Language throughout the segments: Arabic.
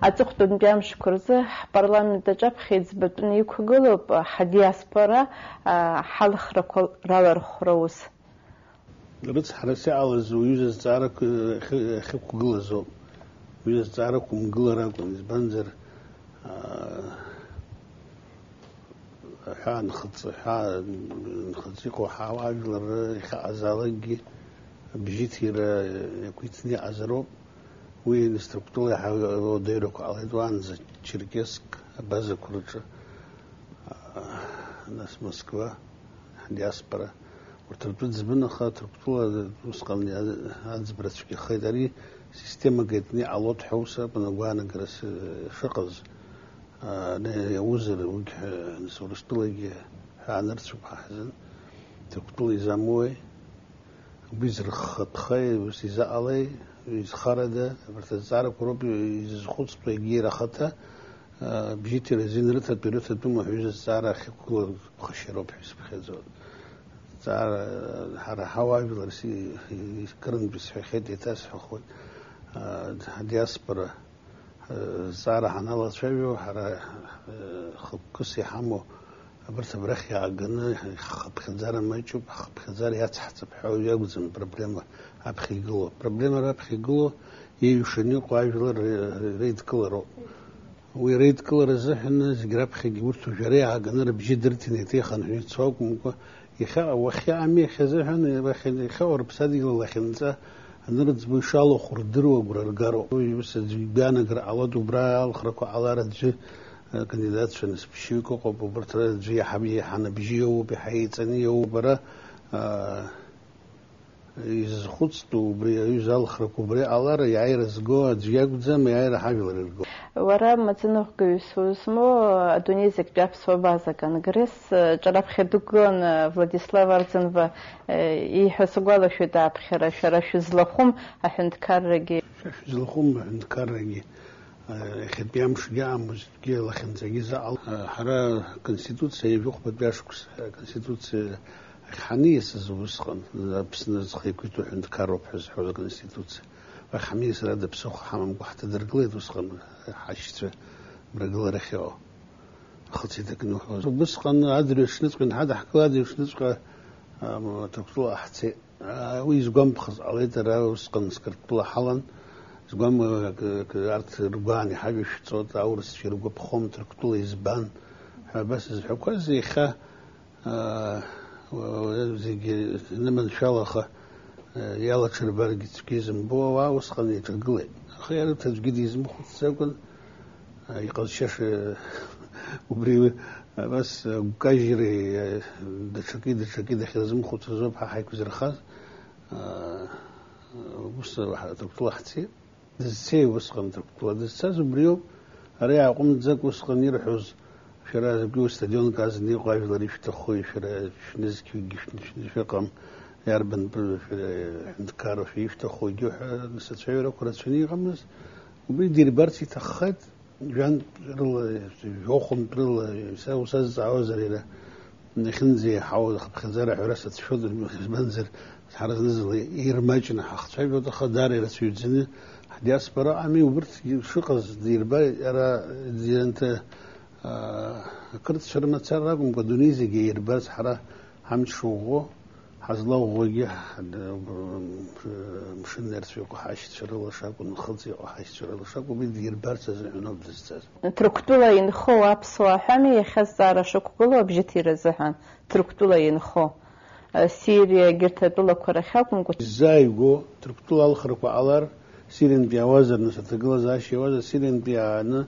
أتقدم بيمش كرزة برلمان دجاب خيز بدون يكقلب حدياسبرا حال رالر خروس. لبس حرسي على زوجة زارك خب قلزو ويز زارك ومقلرا ومزبنزر حان خطيق وحاواجلر خازالجي بجيتير يكويتني أزرو وينستركتول حاو ديرك على دوانز تشيركسك بازا كورتشا ناس موسكوا دياسبرا وتربط زبنا خاطر بطولة وسقني هذا زبرتشكي خيداري سيستم قيتني على حوسة بنقوانا جرس شقز يوزر وجه نسورشتلي حانرت بحزن تقتلي زموي بيزر خط خي وسيزا علي يزخرده برتزار كروبي يزخوص بيجير خطه بجيتي رزين رتت برتت بما حوز الزارة خكو خشيرو بحسب خزود زار حر حواي بلرسي يكرن بسحيخيت يتاس حخود دياسبرا زار حنالة شويو حر خبكسي حمو برت برخي عقنا بخزار ما يشوف بخزار يتحت بحول يوزن بروبليما أبخي قلو يشني قايفلر ريد كلرو ويريد كلر زحنا زجرب خي ورتو جريعة قنر بجدرتني تيخن حني تسوق ممكن يخا وخي عمي خزحن بخي خور بسادي الله خنزة نرد بيشالو خردرو وقرقارو بس بيانا قر على دبرا الخرقو على رجع كانديدات شنس بشيكو قبو برتر جي حبي حنا بيجيو بحيتني وبرا يزخصتو بري يزال خرقو بري على ريعير زجو جياك زم يعير حاجة للجو ورا متنوع كيسوسمو أدونيزك جاب صوبازا كان غريس جرب خدوكون فلاديسلاف أرزنفا يحسقوا شو داب خير شرش زلخم عند كارجي زلخم عند كارجي خد بيمش جام مزكي لخن زجزا حرا كونستيتوسيا يفوق بدباشكس كونستيتوسيا خانيس زوسخن بس نزخي كنتو عند كاروب حز كونستيتوسيا وخميس هذا بسوق حمام واحد درجليت وسخن حشت برجل رخيو خطيتك نوح وسخن هذا شنسخن هذا حكوا هذا شنسخ تقول أحتي ويزقم بخص عليه ترى وسخن سكرت بلا حلن زقم كارت رباني حاجة شتوت أورس في ربع بخوم تركتول يزبان بس حكوا زي خا زي إنما إن شاء الله خا يلا تشربار جيزم بوا وسخن تقلي خير تجديد يزم خص يقول يقول شاش وبري بس كاجري دشكي دخل زم خص زوب حيكو زرخاز بس واحد تقول حتى دسي وسخن تقول دساز بريو ريا قوم زك وسخن يرحوز شراز بيو استاديون كازني قايف ظريف تخوي شراز نزكي فقم ياربن عند كارو في يفتح ويجوح نستشعر كرة سني غمس وبيدير بارتي تخد جان يوخن برل يساو ساز عوزر إلى نخنزي حاول خزارة حراسة شود المنزل حرس نزل يرماجنا حق شايف ودخل داري إلى سيدزني دياسبرا عمي وبرت شقز دير بار أرى دير أنت كرت شرمت سرقم قدونيزي جير بس حرا هم شوغو حزلا وغوية مش نرسيق وحاشت شرل شاك ونخلصي وحاشت شرل شاك وبيدير بارس زعنو بدستاز تركتولا ينخو أبصوا حمي خزارة شكولا بجتي رزحان تركتولا ينخو سيريا جرت دولا كرخاكم قلت زايغو تركتولا الخرق وعلار سيرين بيوازر نستقل زاشي وازر سيرين بيانا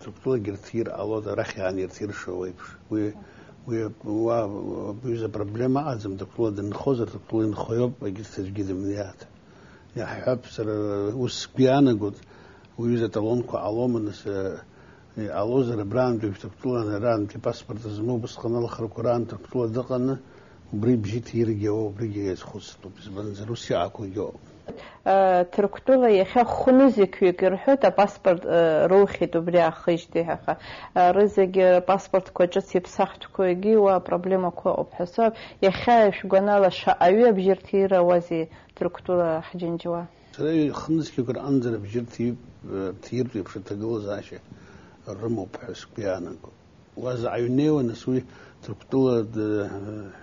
تركتولا جرتير على رخي عن يرتير شوي وبيوزا بروبليما أزم دكتور دن خوزر دكتور دن خويب بيجي تجديد منيات يا حب سر وسبيانا قد ويوزا تلونكو علوم نس علوزر بران دكتور أنا ران في باسبورت زمو بس خنا الخرق ران دكتور دقنا وبري بجيت يرجعوا بري يخص بس بنزل روسيا أكو جو تركتولا يخا خنوزك يقرحوتا باسبورت روحي دبريا خيجتها رزق باسبورت كوجت يبسخت كويجي وبروبليما كو بحساب يخاف قنالا شاويه بجرتيرا وزي تركتولا حجنجوا سري خمس كيكر أنزل بجرتي تيرتي بشتغل زاشة الرمو بحسك بيانكو وزعيوني ونسوي تركتولا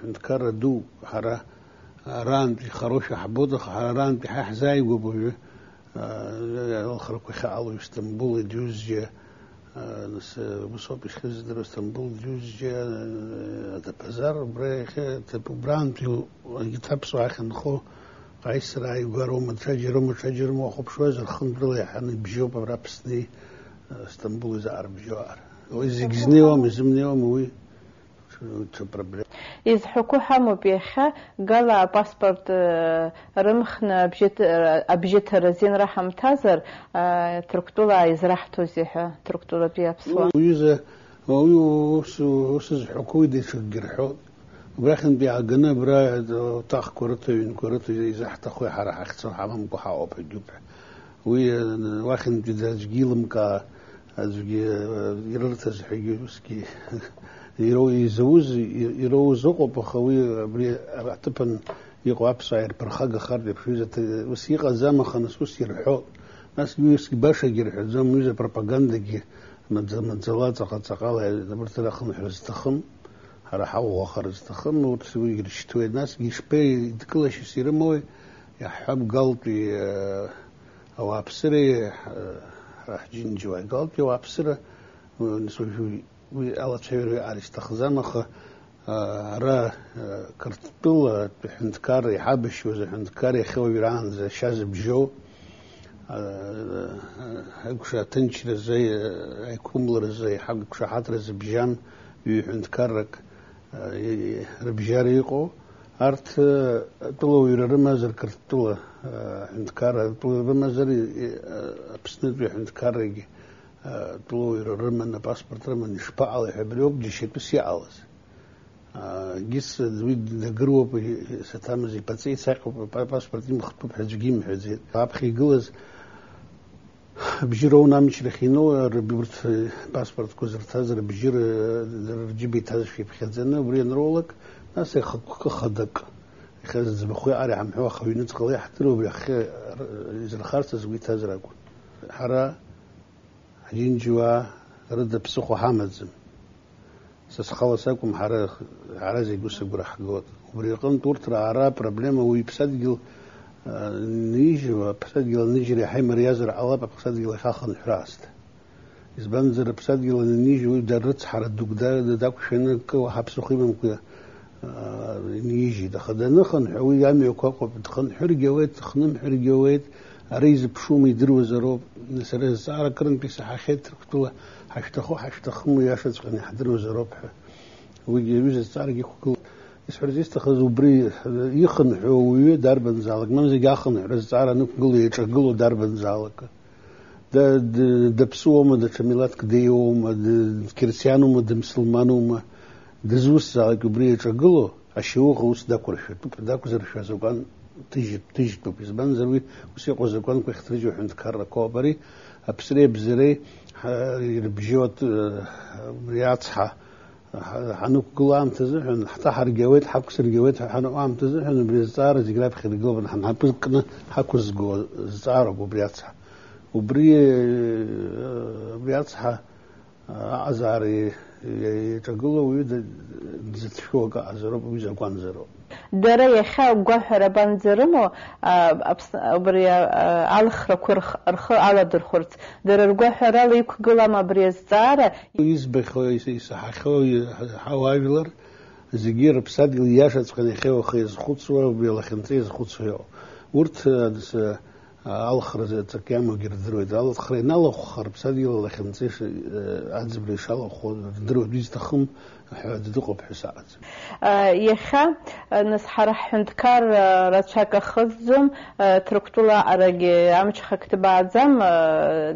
عندكار دو حرا ران في خروشة حبوطة ران في حزاي وبوجه الخرق خالو اسطنبول جوزجة نس بصوب يخزر اسطنبول جوزجة تبازار بريخ تبران في يتحبسوا عشان خو قيس راي وقارو متشجر مو خب شوية الخندر لي حن بجيو برابسني اسطنبول زار بجوار ويزجزني ومزمني وموي شو بروبلم إذا حكوها مبيخة قال باسبورت رمخنا بجيت رزين راح متازر تركتولا إذا راح توزيها تركتولا بيها بسوا ويزا وسز حكوي دي شجرحو وبراخن بيع جنا برا طاخ كرتين إذا حتى خوي حرح أخسر حمام كحاوب الجبر وي واخن بتزجيل مكا أزجي يرتز حيوسكي يروز أقوى خوي بري أعتبر يقوى بصير برخاء خارج بفيزة وسيقة زمان خنس وسير حوت ناس يوسك باشا جرح زمان ميزة بروباغندا جي متزلات قال دبرت لخن حرز تخم راح هو خرج تخم وتسوي رشتوي ناس يشبي كلش يصير موي يحب قلبي أو أبصري راح جنجوا قلبي وأبصره ونسوي وعلى تشيري على استخزامخ را كرتبل حندكار يحبش وزي حندكار يخوي يران زي شاذ بجو هكذا تنشر زي يكمل زي حق شحاتر زي بجان يحندكارك ربجاريقو أرت طلوا يرمز الكرتبل حندكار طلوا يرمز بسند بحندكار طلوع الرمن باسبورت رمن يشبع يحبلوب دي شيء بس يعالز جيس دويد دقروب ستامزي بتسي ساق باسبورت مخطوب حجيم حزين أبخي جوز بجيرو نامش رخينو بيبرت باسبورت كوزر تازر بجير جيبي تازر في بخزنة برين رولك ناس خدك خز بخوي عاري عم حوا خوي نتقلي حتى لو بخي إذا خارس زوي تازر أقول حرا حين جوا رد بسخو حامزم سخلصكم حرازي جوس برح جود وبريقن تورتر عرب بروبلم ويبسدجل نيجي وبسدجل نيجي حيمر يزر على بسدجل خاخن حراست إذا بنزر بسدجل نيجي ويدرت حردوك داك شنك وحبسو خيمم كده نيجي دخل نخن حوي يامي وكاكو بدخن حرجويت خنم حرجويت أريز بشوم يدرو زروب نسر الزعرة كرن بيس حخيت ركتوه حشتخو ياشد خني حدرو زروب ويجي الزعرة يكو يسحر يستخذوا بري يخن حوي درب زالك من زي يخن الزعرة نقول يشغلوا درب زالك ده دبسوهم ده شميلات كديوم ده كريستيانوم ده مسلمانوم ده زوس زالك بري يشغلوا الشيوخ وس ده كرشة ده كزرشة زوجان تيجي بس بنزوي وسيقوا زكوان كو يخترجوا عند كارا كوبري أبسري بزري بجوت رياضها حنوك قلام تزحن حتى حرجويت حكسر جويت حنو عام تزحن بريزار زجلاب خير جوبن حن حبكنا حكوز جو زار جو برياضها وبري برياضها عزاري يتقولوا ويد زتشوق عزرو بيزا كوان زرو دري خاو جوهر بنزرمو بريا على خرق على درخورت در الجوهر اللي يكقلا ما بريز زارة يسبخ يسحخو حوايلر زجير بسد ياشت خني خو خيز خطسو وبيلا خنتيز خطسو ورت الخر تكامو غير درويد الخرين الله خرب بسد يلا خنتيش عزب ان شاء الله خو درويد يستخم دقوا بحسات يخا نسحر حندكار رتشاك خزم تركتولا أرجع عمش خكتب عزم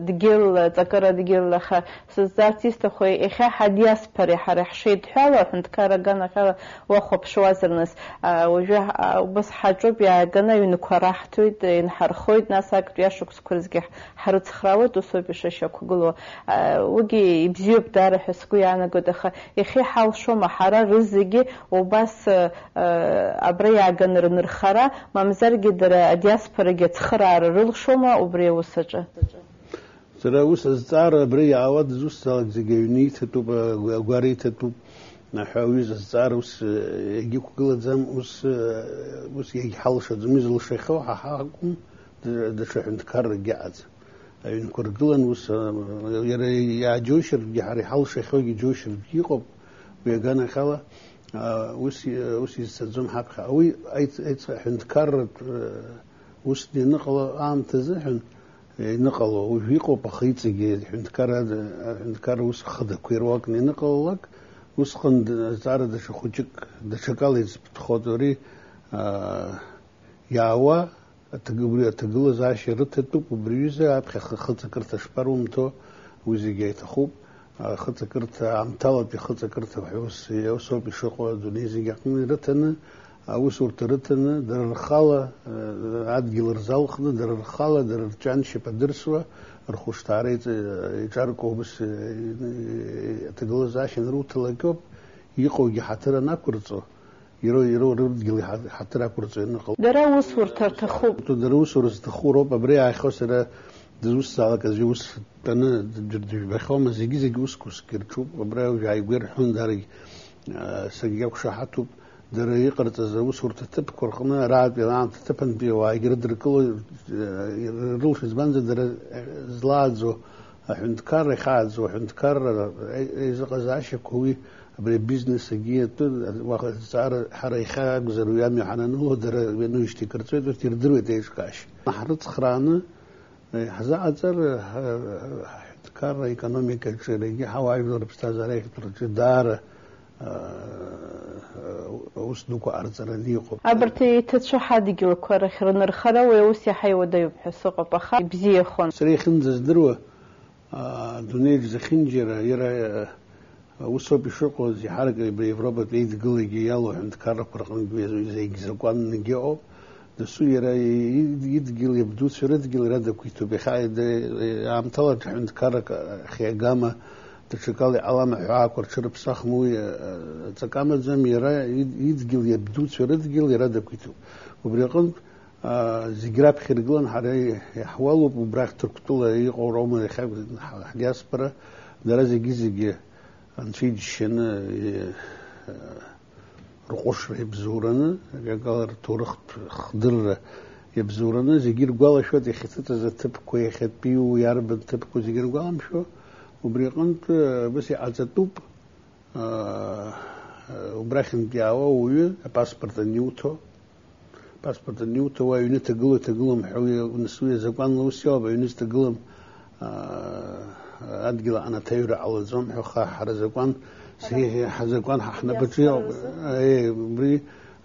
دقيل تذكر دقيل خ سزاتي استخوي إخا حدياس بري حرح شيد حلا حندكار جانا خلا وخب شوازرنس وجه بس حجوب يا جانا ينكراحتويد ينحرخويد ناسك بيشوك سكرزجح حرت خراوت وصوب شاشة كقولوا وجي بزيوب دار حسكوي أنا قد خ إخي иҳалшома ҳара рызегьы убас абра иааганы рнырхара, мамзаргьы дара адиаспорагьы ацхыраара рылшома убри аус аҿы? Сара аус азҵаара абра иаауа дызусҭалак зегьы аҩны иҭатәуп, агәара иҭатәуп ҳәа аҩыза азҵаара ус егьықәгылаӡам, ус егьҳалшаӡом, изылшахьоу ҳа акәым, даҽа ҳәынҭқарракгьы аҟаӡам. Аҩнқәа ргылан ус иара иааџьоушьартәгьы ҳара иҳалшахьоугьы џьоушьартәгьы иҟоуп, уи аганахьала ус изцаӡом ҳаԥхьа. Уи ҳәынҭқарратә усны ианыҟало аамҭазыҳәан иныҟало уажә иҟоуп, аха иҵегьы ҳәынҭқарра ус хадақәа ируакны иныҟалалак, усҟан азҵаара даҽа хәыҷык, даҽакала изԥҭхоит, ари иаауа аҭагылазаашьа рыҭатәуп, убри аҩыза аԥхьа хыҵакырҭа шԥарумҭо, уи зегьы иҭахуп. Хыҵакырҭа аамҭалатәи хыҵакырҭа ҳәа ус ауп ишыҟоу адунеи зегьы аҟны ирыҭаны, аусурҭа рыҭаны, дара рхала адгьыл рзалхны, дара рхала, дара рҷаншьап адырсуа, рхәышҭаара иҿаркуа убас аҭагылазаашьа анруҭалак ауп, иҟоугьы ҳаҭыр анақәырҵо, ироу рыдгьыл ҳаҭыр ақәырҵо ианыҟало. Дара аусурҭа рҭахуп. Дара аусура зҭаху роуп, абра иааихьо сара дызусҭалак аӡәы ус дтәаны дыжәбахьоума, зегьы уск ирҽуп, абра ааигәа даргьы саргьы иақәшаҳаҭуп, дара иҟарҵаз аусурҭа ҭыԥқәа рҟны араатәи аамҭа ҭыԥантәи ауаагьы рыдыркыло рылш, избанзар дара злааӡо аҳәынҭқарра, ихааӡо аҳәынҭқарра изыҟазаашьақәа уи абри абизнес агьиатәы уаҟа азҵаара ҳара ихьаа акәзар уи амҩа ҳананыло, дара иануижьҭеи икырҵәоит, урҭ ирдыруеит аиҿкаашьа. Ҳрыцхрааны ҳзаҟаҵар аҳәынҭқарра аекономикаҿы иаргьы ҳауаажәлар рыԥсҭазаара иахьатәраҿы даара аус дуқәа ҟарҵараны иҟоуп. Абарҭ иҭацәу ҳадгьылқәа рахь рнырхара уи аус иаҳа иуадаҩуп ҳәа сыҟоуп, аха ибзиахон. Сара ихьынӡаздыруа адунеиаҿ зехьынџьара иара ус ауп ишыҟоу, иаҳарак Европатә еидгылагьы иалоу аҳәынҭқаррақәа рҟнытә зегь закәаннгьы ыҟоуп. Дасу иара идгьыл иабдуцәа рыдгьыл ирадақәиҭуп. Аамҭалаҿ аҳәынҭқаррак ахьиагама даҽакала иҟалам аҳәаақәа рҽырыԥсахма, уи ҵак амаӡам, иара идгьыл иабдуцәа рыдгьыл ирадақәиҭуп. Убри аҟнытә зегь раԥхьа иргылан ҳара иаҳуалуп, убрахь Ҭырқәтәыла иҟоу роума ҳдиаспора, дара зегьы анцәа иџьшьаны рҟәышра иабзоураны, акакала рҭоурыхтә хдырра иабзоураны, зегьы иргәалашәоит иахьаҭыҵыз аҭыԥқәа, иахьатәиу иарбан ҭыԥқәа зегьы иргәаламшәо. Убри аҟнытә бас иҟаҵатәуп убрахьынтә иаауа ауаҩы апаспорт аниуҭо, уа аҩны ҭагылом ҳәа уи азакәанла ус иоуп, аҩны зҭагылам адгьыл анаҭаҩра ҟалаӡом ҳәа ҳара закәан ҳаҳнапаҿы иоуп. Убри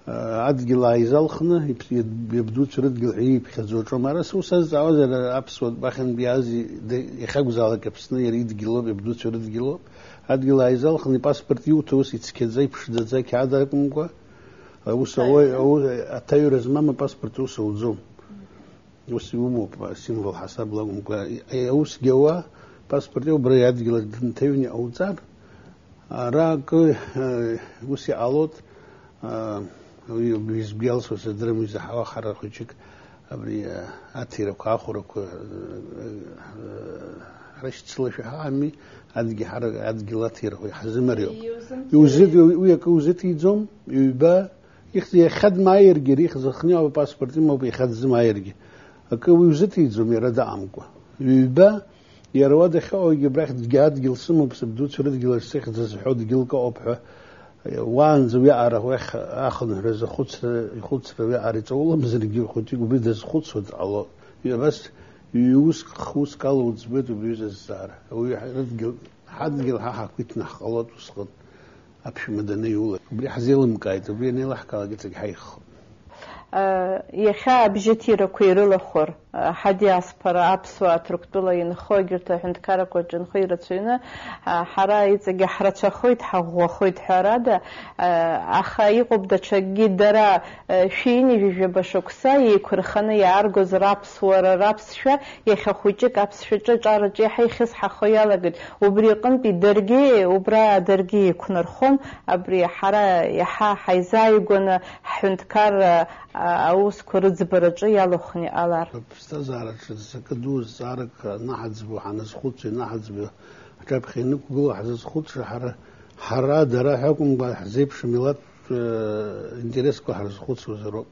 адгьыл ааизалхны иабдуцәа рыдгьыл ҳәа ииԥхьаӡо аҿоума. Ара ус азҵаауазар аԥсуа бахьынтә иааз иахьакәзаалак Аԥсны иара идгьылоуп, иабдуцәа рыдгьылоуп. Адгьыл ааизалхны ипаспорт иуҭо ус ицқьаӡа, иԥшӡаӡа қьаад акәымкәа, аҭаҩра змам апаспорт ус ауӡом. Ус иумоуп символ ҳасабла акәымкәа. Аусгьы ауа паспорт убра адгьыл дынҭаҩны иҟауҵар, ара акы ус иҟалоит, изгәы иалсуа сыздырам, изаҳауа хара хәыҷык абри аҭирақәа, ахәрақәа ҳрышьцылашәа ҳаами, адгьыл аҭирақәа иҳзымариоуп. Уи акы узыҭиӡом, ҩба иахьадмааиргьы, ихьзыхниоуп апаспорт имоуп, иахьадзымааиргьы. Акы уи узыҭиӡом иара даҟамкәа. Ҩба иара уа дахьаауагьы абрахь адгьыл сымоуп, сабдуцәа рыдгьыл сыхьӡа зҳәо дгьылк ыҟоуп ҳәа, уаанӡа уиаҟара уахь ахынҳәра ихәыцра уиаҟара иҵауламзаргьы хәыҷык убри дазхәыцуа дҟалоит. Абас уск ала уӡбоит убри азҵаара. ҳадгьыл ҳа ҳақәиҭны ҳҟалоит усҟан аԥшәма даниулак. Убри ҳзеилымкааит, убри анеилаҳкаалак иҵегь ҳаиӷьхоит. يخا بجتيرة كويرلا خور حدياسبرا أبسوا تركتولا ينخو جرتا هند كاركو جن خيرة سينا حرا يتجي حرة خويت حغوا خويت حرادا أخا يقوب دا تشجي درا شيني جيجي بشوكسا يكرخنا يارجوز رابس ورا رابس شا يخا خوجك أبس شجا جارا جي حيخس حخويا لقد وبريقن بدرجي وبرا درجي كنرخون أبري حرا يحا حيزاي قونا هند كار أوس كرز برجي يالوخني ألار. استزارك سكدوز زارك نحزبو حنزخوتش نحزبو جاب خينك جوا حزخوتش حرا درا حكم بحزب شميلات انترسكو حزخوتش وزروب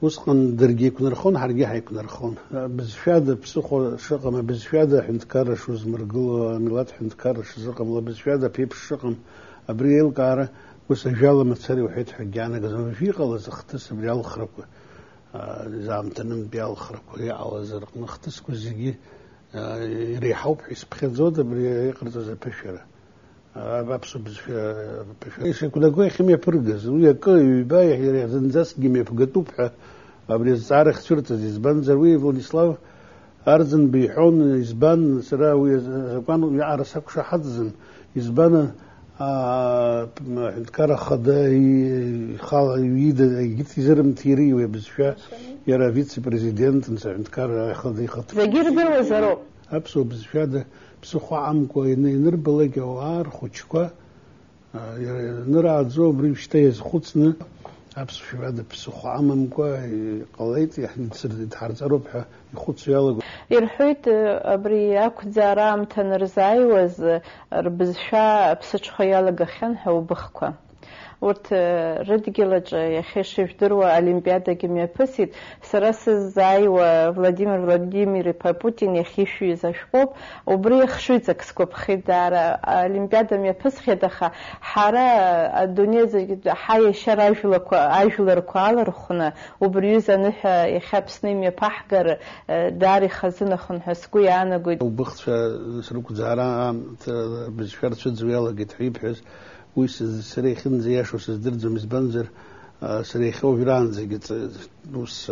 وسقن درجي كنرخون حرجي حيكنرخون بزفادة بسخو شقم بزفادة حنتكرش وزمرقو ميلات حنتكرش زقم لا بزفادة بيب الشقم أبريل كارا وسجالة متسري وحيد حقانا قزم في قلص اختص بريال خربكو زعمتنم بيال خربكو يا على زرق نختص كوزيجي ريحو بحيس بخير زودة بري يقرط زي بشرة بابسو بزفيا بشرة ايش كنا قوي خمية برقز ويا كوي بايح يريح زنزاس جيمي بقطو بحا أبري زارخ سورة زيزبان زروي فوليسلاف أرزن بيحون يزبان سراوي زبان يعرسك شو حدزن يزبان كارا خداي خال يدا جيت زرم تيري وبزفيا يرى فيتس بريزيدنت نسعند كارا خداي خطر زجير بالوزراء أبسو بزفيا ده بسخو عمكو نربلا جوار خوشكوا نرى عزو بريشتايز خوتنا أبسو في بعد بسخو عمكو قليت يعني تصير تحرز ربحه يخوت يلا يرحيت أبري أكو زارام تنرزاي وز ربزشا بسش خيال جخن هو بخكوا ورت ردجلج يخش يفدروا أولمبيادا جميع بسيط سرس زاي وفلاديمير فلاديمير بوتين يخشوا يزشقوب وبري خشوا يزكسكوب خدار أولمبيادا مية بس خدخا حرا الدنيا زي حي شرايجلك عايجلك على رخنا وبريوز نح يخبسني مية بحجر داري خزنة خن حسكوي أنا قد وبخت سرق زارا بزفرت شد زويلا قد حيب حس ويس سريخن زياش وسدرد زمزبنزر سريخو فيران زي قلت بوس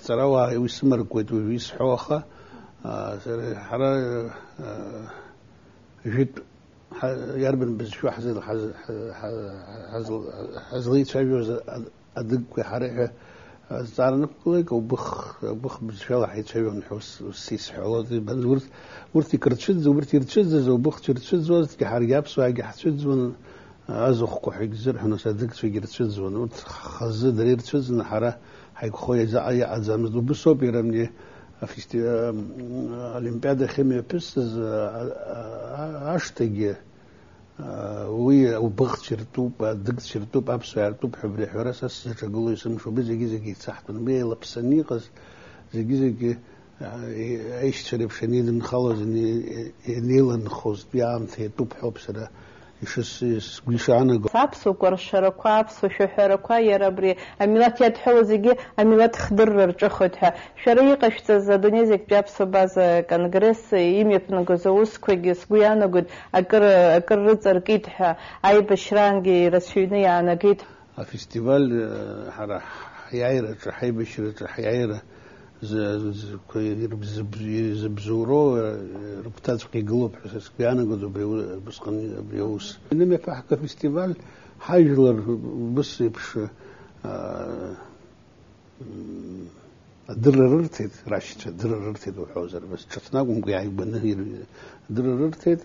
تراوا ويس مركوت ويس حوخة حرا جيت يربن بزشو حزليت شايفوز أدق وحريحة زارنا كلك وبخ بزشو حيت شايفو نحوس وسيس حوالي بنز ورثي كرتشز وورثي رتشز وبخ ترتشز وزت كحرياب سواء حتشز ون أزخ كحيك زر حنا صدقت في جرتشز ون خز درير تشز نحرا حيك خويا زعيا عزامز وبسو بيرمني في الأولمبياد خيمية بس أشتغل ويا وبخ شرتوب دقت شرتوب أبسو يرتوب حبري حراس أسجلوا يسمى شو بزي صحت من بيه لبسني قص زي عيش شرب شنيد من خلاص إني نيلن خوز بيعم توب حب سرا يشس قلشانة سابسو قرشركوا أبسو شحركوا يربري أميلات يدحو زيجي أميلات خضر رجخدها شريقة شتزادوني زيك بيابسو باز كونغرس يمي بنغزوس كويجس قيانا قد أكر رزر قيدها أي بشرانجي رسيوني أنا قيد فيستيفال حيايرة حيبشرة حيايرة زبزورو ربطات في قلوب حساس كيانا قدو بسقني بريوس إنما فحكة فيستيفال حاجلر بس بش درررتيد راشد درررتيد وحوزر بس شفناكم قاعد بنهير درررتيد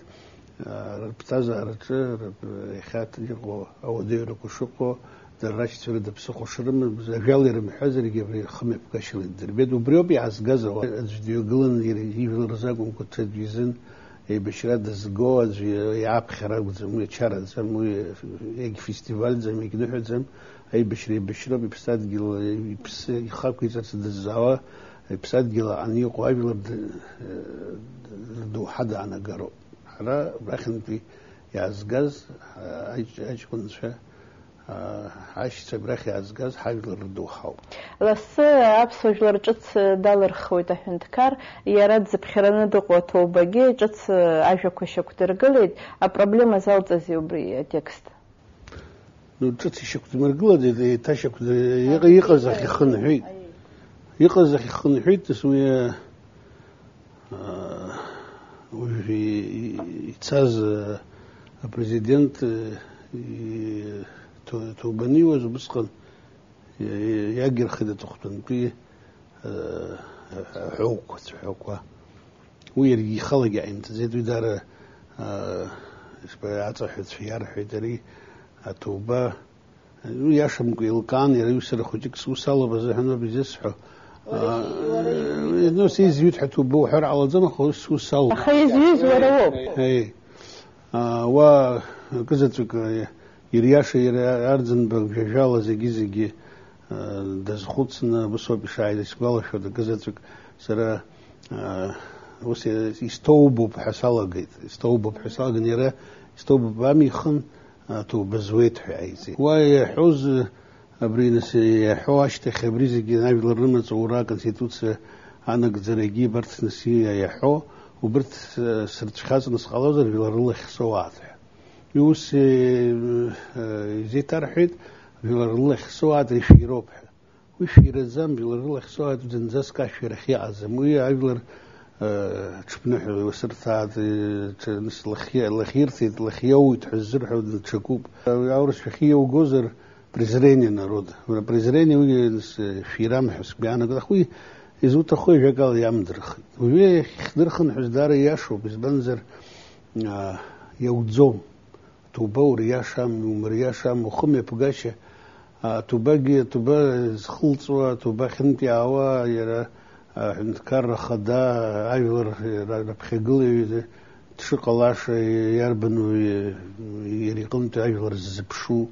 ربطاز أرجع ربخات يقو أو ديرك وشقو دراشت فرد بسخو شرم زجالي رم حزر يجبري خمي بكاشل الدربيد وبريوبي عزجزة أجديو قلن يجيب الرزاقهم كنت تجيزن بشراد الزجو يعاب خراب زموي شارد زموي يجي فيستيفال زموي كده زم أي بشرب بيبساد جل بس يخاف كيزر سد الزوا بيبساد جل عني قايبل دو حدا أنا جرو على برخن في يعزجز أيش كنت شا عايش تبرخي عزجز حاجة للردوحة. لس أبسو جلرجت دالر خويته هندكار يرد زبخرنا دقوته وباقي جت عايشة كوشة كترجليد. البروبليم زالت زيوبري تكست. تصي شكل مرقلة تشكل يقزخ يخنحيت يقزخ يخنحيت تسوي وفي يتساز بريزيدنت توباني وزبسقن ياجر خدة تختن بي حوق ويري خلق يعني تزيد ودار عطى حد في عرف يدري توبة وياشم قيلقان يريوسر خوجك سوسالة بزحنا بيزسحو نو سيز يوت حتو بوحر على زمان خو سوسالة خيز يوز وروب هي و كزتك يرياش يرزن بجالة زيجي دزخوتسنا بسوب شايد سبالة شو كزتك سرا وس يستوبوا بحصالة قيد يستوبوا بحصالة نيرة يستوبوا بامي خن تو بزويت حيزي ويحوز أبرينس يحواش تخبريزي جنابي الرمز وراك نسيتوتس أنا قدرجي برت نسي يحو وبرت سرتشخاز نسخالوزر في الرله خسوات يوس زي ترحيد في الرله خسوات في روبح وفي رزام في الرله خسوات جنزاس كاشير خيا عزم ويا عبر تشبنح وسرتات نس الخيرتي الخيو تحزر حود تشكوب يورش في خيو وجوزر بريزريني نرود بريزريني وينس في رامح بيانا قد أخوي يزوت أخوي قال يا مدرخ وهي خدرخن حزدار ياشو بزبنزر يودزوم توبور ياشام ومرياشام وخمي بقاشة توباقي توبا خلطوا توبا خنتي عوا يرى نتكرر خدا عيور ربخيقلي تشقلاش يربنو يريقنت عيور الزبشو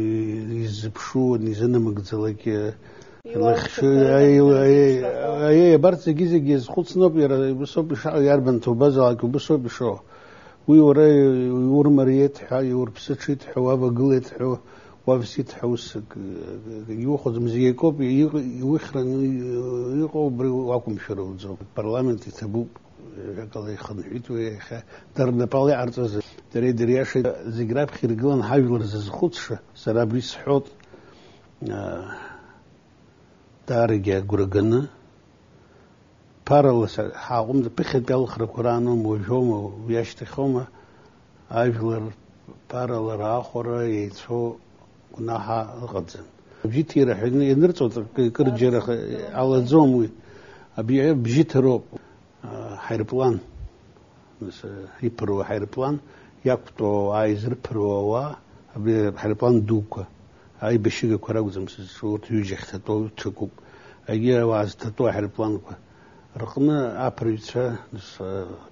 ويزبشو نيزنا مقتلك لخش أي برت جيز خد سنوب بسوب شو يربن توبازلك وبسوب شو ويوري يور مريت يور بسشيت حوابا قلت حو وافسيت حوس يأخذ مزيكوب يوخرن يقوم واقوم شرو زوج برلمانتي تبوب قال يخنحيت ويخ درنا بالي عرض تريد رياش زجراب خيرجلان هايلر زخوتش سرابيس حوت دارجة جورجنا بارلس حاقم بخد بالخر قرانو موجوم ويشتخوما هايلر بارلر آخر يتسو كناها غدزن بجيتي راح نرتو كرجرة على زومي أبي بجيت روب حيربلان بس هيبرو حيربلان يكتو عايزر بروا أبي حيربلان دوكا هاي بشيء كراغزم صوت يوجح تطو تشكوب أجي واز تطو حيربلان رقمنا أبريتشا بس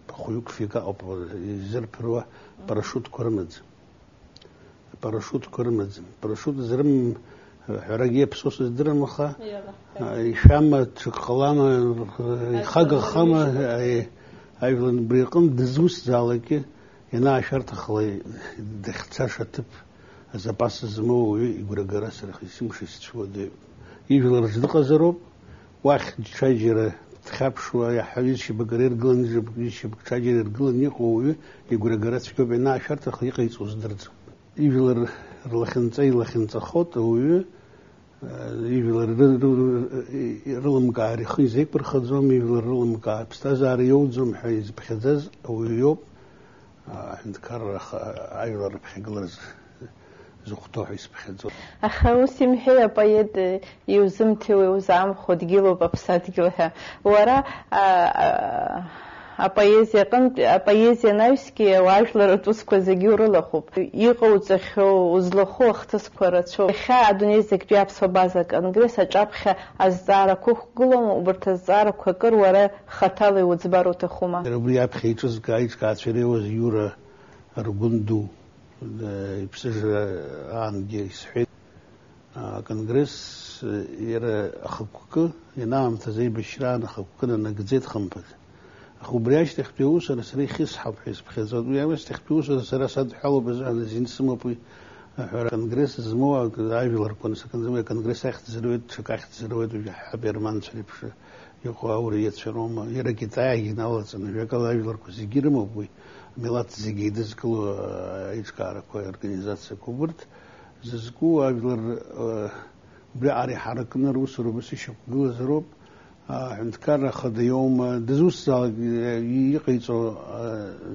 بخيوك فيك أو يزر بروا باراشوت كرمز باراشوت زرم حرقية بسوس الدرم وخا يشام تقلامة خاق خامة أي بريقم دزوس ذلك هنا عشرة خلي دختاش تب إذا بس زمو يقول جرس رخيص مش يستشوى ده يجول رجدق زروب واحد شجرة تخاف شوية حبيز شبكرير قلن شبكشجرة قلن يقوي يقول جرس في كوبنا عشرة خلي قيس وزدرت يجول لخنت خط ويا يجول رلم قاري خيزك برخزوم يجول رلم قاري بستازار يوزم حيز بخزز أو يوب عند كار عيور بخجلز زختو حيز بخزوم أخوسي محيا بايد يوزمتي ويوزعم خد جيلو ببسات جوها ورا أبايزي نايسكي وعشلر توسكو زجيورو لخوب يقود زخو وزلخو اختسكورت شو خا دونيزك بياب صبازك انجلس اجابخ اززارا كوخ قلوم وبرتزارا كوكر ورا خطالي وزبارو تخوما ربياب خيتوز قايش كاتشري وزيورا رغندو يبسج عن جيس حيت كونغرس يرى أخوك ينام تزي بشران أخوكنا نجزيت خمبت أخو برياش تختيوس أنا سري خيس حب حيس بخزاد ويا بس تختيوس أنا سري صد حلو بزعل زين سمو بي كونغرس زمو عايفلر كون سكن زمو كونغرس أخت زرويت شك أخت زرويت وحبير مان سري يقوى أوريت شروما يرى كتاعي نالت أنا يقال عايفلر كوزي جيرمو بي ميلاد زيجيدز كل إيشكارا كوي أورجانيزация كوبرت ززكو أجلر بريعري حركنا روسر بس يشوف جل زروب عند كار خد يوم دزوس يقيتو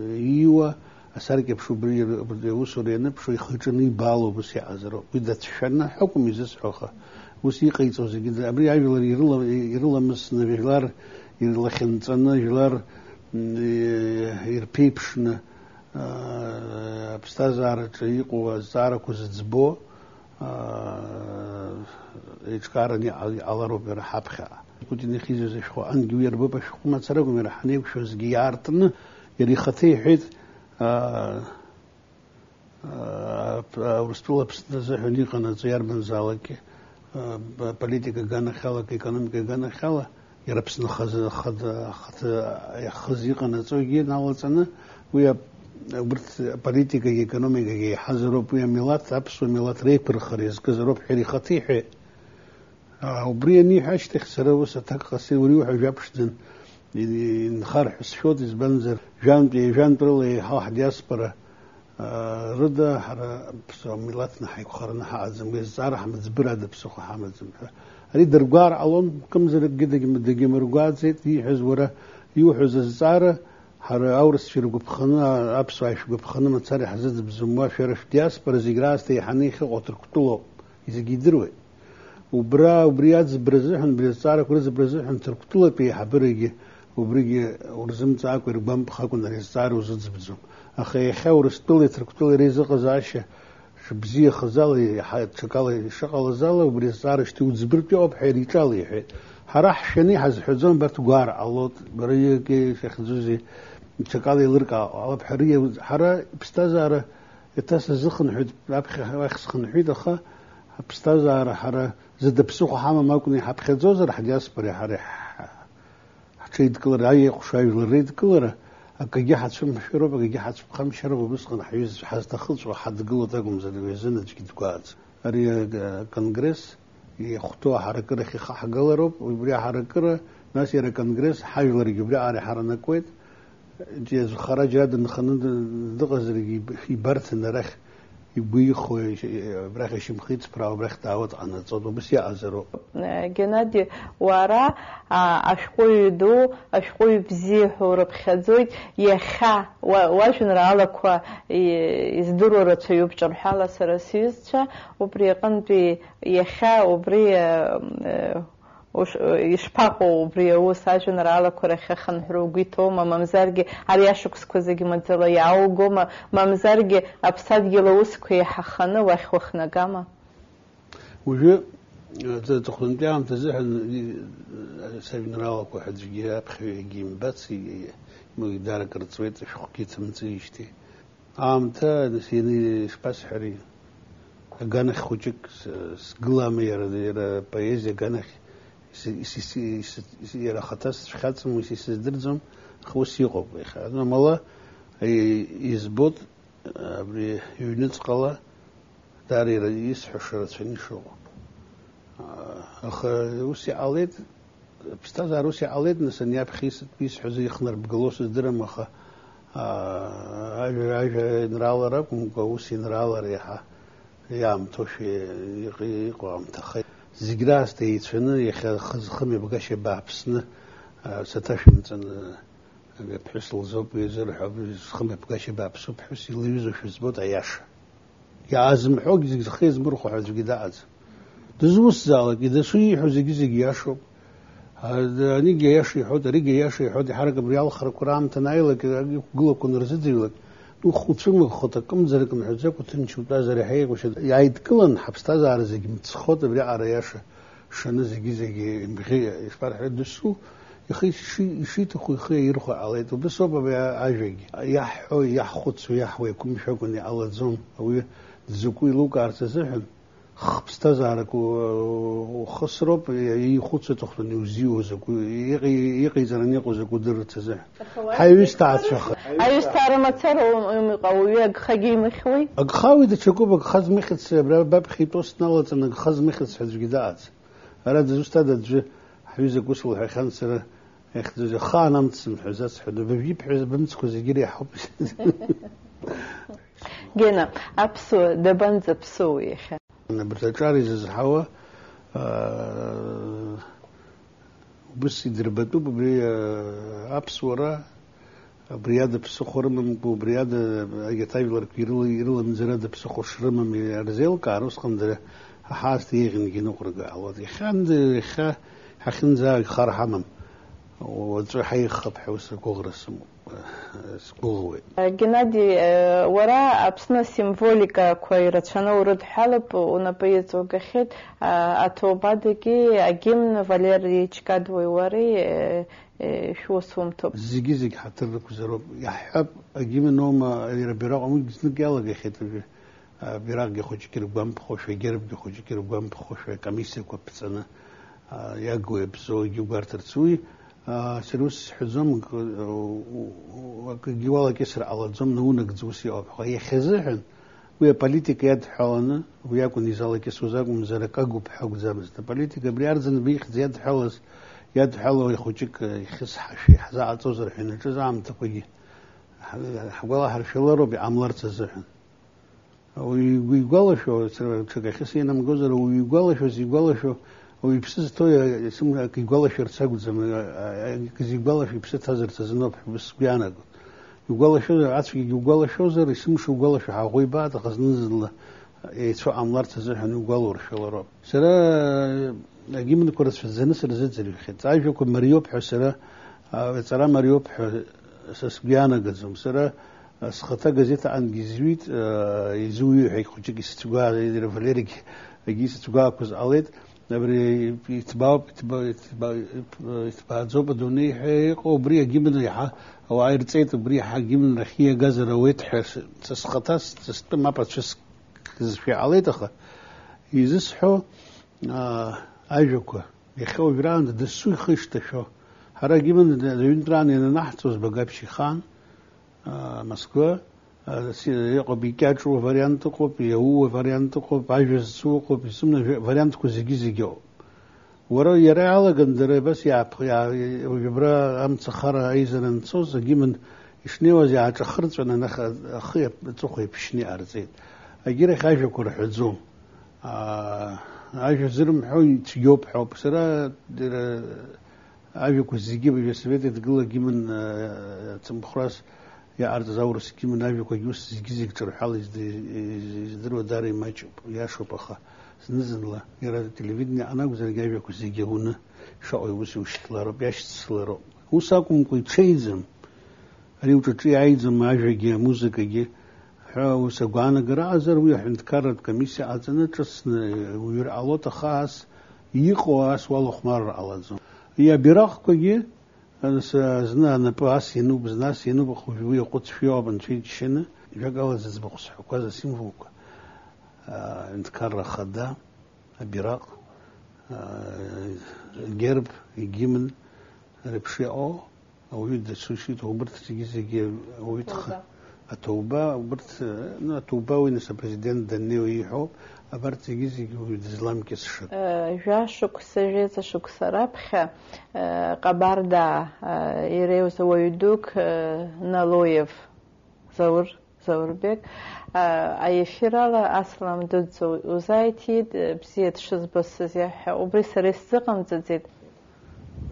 يوا أسرق بشو بريوسر يعني بشو يخرجني بالو بس يعزرو بدأت شنا حكم يزس حخا بس يقيتو زي كده أبري أجلر يرلا مسنا بجلار يرلا خنتنا جلار يربيبشنا بستازار تريقو زارا كوزتزبو إيشكارني على روبر حبخا كنت نخيز زي شو أنجوير بابا شو ما تسرقوا من رحني وشو زجيارتنا يري خطي حيت ورستولا بستازا حني قنا زيار من زالك политика гана хала экономика гана хала يربسنا خزيقنا زوجي نالتنا ويا برت политика экономика حزروب ويا ميلاد أبسو ميلاد ريبر خريز كزروب حري خطيحة وبريني حاش تخسره وستك خسر وريوح جابشتن نخار حسشوت زبنزر جان برلي ها دياسبرا ردا حرا بسو ميلادنا حيكو خرنا حازم ويزار حمد زبراد بسو حمد زبراد هذه درجار علون كم زر جدا جم مرجات زيت يحز ورا يوحز الزارة حر أورس في رجوب خنا أبصع في رجوب خنا متصارح حزت بزموا في رف دياس برزيجراس تي حنيخ وتركتلو إذا جدروه وبريات برزحن برزارة كرز برزحن تركتلو بي حبرجي وبرجي ورزمت عاك وربام بخاكون رزارة وزت بزم أخي خاورس تلي تركتلو رزق زاشة بزي خزالي شكالي شغل زالة وبريزار اشتو زبرتي أو بحيري تالي حي حراح شني حز حزون برتقار على بريه كي شيخ زوزي شكالي لركا على بحرية حرا بستازارة يتاس زخن حد أبخ ويخسخن حد أخا بستازارة حرا زد بسوق حما ما كوني حب خزوزر حدياس بري حرا حشيد كلر أي قشاي لريد كلر أكجي حد شو مشروب أكجي حد خم شرب بس خن حيز حز تخلص وحد قلة تقوم زاد ويزن تجد قاعد أري كونغرس يخطو حركة رخي خح قلرب ويبري حركة ناس يرى كونغرس حاجة لري يبري على حرنا كويت جيز خرج هذا نخن دغزر في برت نرخ يبوي خوي برخ شمخيت براو برخ تعود عن الصوت بس يعزرو جنادي ورا أشقوي دو أشقوي بزيه وربخزوي يخا واجن رالك يزدرو رتيوب جرحالة سرسيزة وبريقن بي يخا وبري يشبقوا بريو ساجن رالك ورخخن هروجيتو ممزارجي عرياشك سكوزي مدلا يعوجو ممزارجي أبساد يلوسكو يحخنا وخخنا جاما وجو تخلن بيعم تزحن سبين رالك واحد جيها بخوي جيم باتسي مو دارك رتسويت شخكيت منتيشتي عامتا نسيني شباس حري غانخ خوجك سقلامي يرى بايزي غانخ يرى خطاس خاتم ويسدرزم خوس يقوب هذا مالا يزبط بري يونت قلا داري رئيس حشرة فيني شو أخ روسي عليد بستاذ روسي عليد نسنيا بخيس بيس حزي يخنر بقلوس الدرم أخ عاج نرال رب ومقوسي نرال ريحة يام توشي يقوم تخي زجراس تيتفنن يخ خمي بقاش بابسنا ستاشي مثلا بحسل زوب يزرح خمي بقاش بابسو بحس يليزو في زبوت عياش يا عزم حوق خيز مرخو حوج قداعز تزوس زالك إذا شوي حوزي زي ياشو هذا نيجي ياشي حود ريجي ياشي حود حركة بريال خرق كرام تنايلك يقول كون رزديلك وخد شو خطة كم زرق من حزق وتنشو تازر حيك وش يعيد كلن حبس تازر زي متسخط بري عرياشة شن زي بخي يفرح الدسو يخي شي تخو خي يرخو عليه بس هو بعجق يحو يحخد سو يحوي كم شكوني على زوم أو زكوي لوك أرتزحن خبز تزارك وخسرب يخد ستخلني وزيو زكو يقي زرني قوزكو در تزح حيوش تعت شخ حيوش تعرف متر ومقوي خجي مخوي أخاوي ده شكوب خز مخت باب خيطوس نالت أن خز مخت حج جدات أراد زوجته ده حيوز قوسل حيخان سر يخذ خانم تسمح زاس حدو ببيب حز بمسكو زجري حب جينا أبسو دبنز بسو يخ أنا برتجاري زحوا بس يدربتو ببري أبسورة بريادة بسخور من بريادة يتايب لركيرو يرو من زرادة بسخور شرم من أرزيل كاروس خندرة حاس تيجن جنو قرقة الله خند خن زاج خار حمام وتروح حي خب حوس كوغرس سكوغوي Геннадий, вора абсна символика коира чана урод халп унапоецо гахет атобадеги агимн Валерий Чкадвой вари شو سومتو زيجي حتى الكوزروب يحب أجيب النوم اللي براق عمود جسنك يلا جخيت براق يخوش كربان بخوش ويجرب يخوش كربان بخوش وكميسة كوبسنا يجوا بسوا يجوا ترسوي سروس حزم وجوالا كسر على زم نونك زوسي أو هي خزحن ويا بوليتيكا يد حالنا وياكون نزال كسوزاق ومزارك أجوب حق زامز البوليتيكا بريارزن بيخ زياد حالس يد حلو يخوجك يخص شيء حزاعة توزر حين جزعم تقوي حقولا حرشلرو بعملر تزحن ويقول شو تشك خسينا مجوزر ويقول شو زيقول شو ويبسز توي اسمه يقول شو رتساق زم كزيقول شو يبسز هزر تزنوب بس بيانا يقول شو عطف يقول شو زر اسمه شو يقول شو حقوي بعد خز نزل يتسوى عملر تزحن يقول ورشلرو سرا أجي من كورس في الزنس رزت زي الخيط عايش يكون مريوب حسرة ترى مريوب سسبيانا قزم سرا سخطة جزيت عن جزويت يزوي هيك خشيك استجوا يدير فليرك يجي استجوا كوز عليت نبري يتباع زوب دوني هيك وبري أجي من ريحة أو عيرتيت بري حاجي من رخية جزر ويتحس سخطة ما بتشس في عليت أخا يزسحو أجوكا يخو براند دسوي خشت شو هراجي من اليوندران إن نحتوز بجابشي خان مسكوا يقو بيكاتشو فاريانت قو بيهو فاريانت قو بعجز سوق بيسمنا فاريانت كو زيجو ورا يرى على قندرة بس يا وجبرا أم تخرى أيزن نصوص جي من إشنيوز يا تخرج أنا نخ أخي بتوخي بشني أرزين أجري خايف كور حزوم عايش زرم حوي تجوب حب سرا در عايش كوزيجي بيسبت تقول جي من تمخرس يا أرض زورس جي من عايش كويوس زيجي تروح حالي يدرو داري ماجب يا شو بخا نزل الله يرى التلفزيون أنا وزر عايش كوزيجي هنا شو يوسي وشتلا رب ياش تسلرو هو ساكم كوي تشيزم أريو تشي عايزم عايش جي موسيقى جي وسجوانا جرازر ويحن تكرر كميسي عزنا ترسنا وير علوت خاص يقواس والله خمر على زم هي براق كوجي زنا نباس ينو بزناس ينو بخوي قط فيو بنشي شنه يجاوز زبخص كذا سيمفوك نتكرر خدا براق الجرب يجي من ربشي او يد سوشي توبرت تيجي او يتخ التوبة برت التوبة وينس بريزيدنت دنيو يحو أبرت يجي الإسلام كيسشت. جا شوك سجيت شوك سرابخة قباردا يريوس ويدوك نالويف زور بيك أيفيرا أصلا دودزو وزايتيد بزيت شز بس زيح وبريس رزقم تزيد.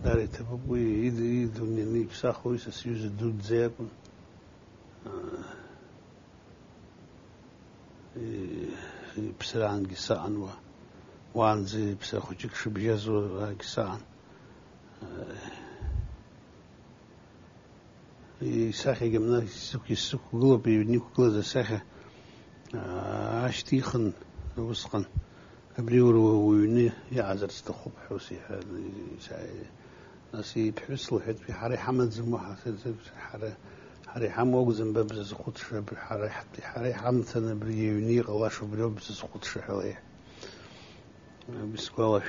داري تبوي يدوني نيك ساخوي سيوز دود زيكم. بسرعان قصان وانزي بسر خوشك شبيزو قصان يساخي جمنا يسوك قلوب يبنيكو قلوب ساخي عاشتيخن وسقن أبريورو ويني يعزر استخوب حوسي ناسي بحسلو حد في حري حمد زموحة حري حم وجزم ببز خود شب حري حم ثنا بريوني غلاش وبريو بز خود شحليه بسقلاش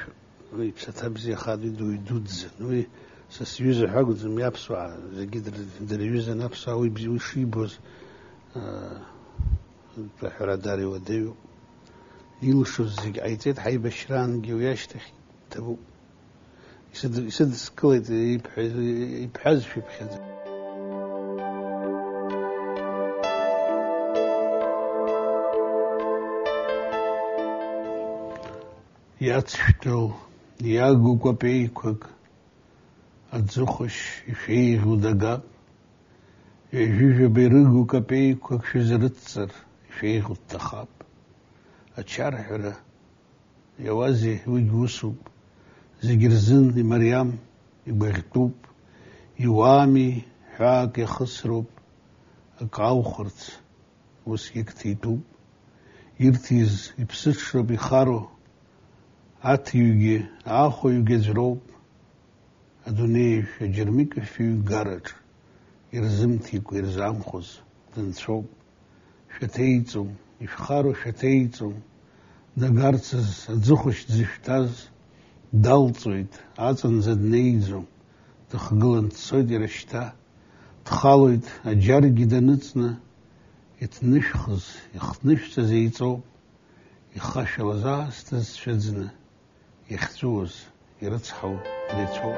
ويبستبزي خادي دودز نوي سسيوز حق زم يابسوا زي قدر دريوز نفسه ويبزي شيبوز بحرا داري وديو يلشو زي عيتيت حي بشران جوياش تخي تبو يسدسكليت يبحاز في بحاز ياتشتو ياغو كوبيكوك أتزخش يفيه ودقاب يجوج بيرغو كوبيكوك شزرتسر يفيه التخاب أتشارحرة يوازي ويجوسوب زجرزن مريم يبغتوب يوامي حاك يخسروب أكاوخرت وسيكتيتوب يرتيز يبسشرب يخارو عتيوجي آخو يجزروب أدونيش جرميك في جارج يرزمتيك ويرزام خز تنصوب شتيتم يفخارو شتيتم دقارتز أتزخش زفتاز دالتويت عطن زدنيزم تخقلن تصويد رشتا تخالويت أجارجي دنتنا يتنشخز يختنش تزيتو يخاش لزاز تزشدزنا يختوز يرتحو ريتو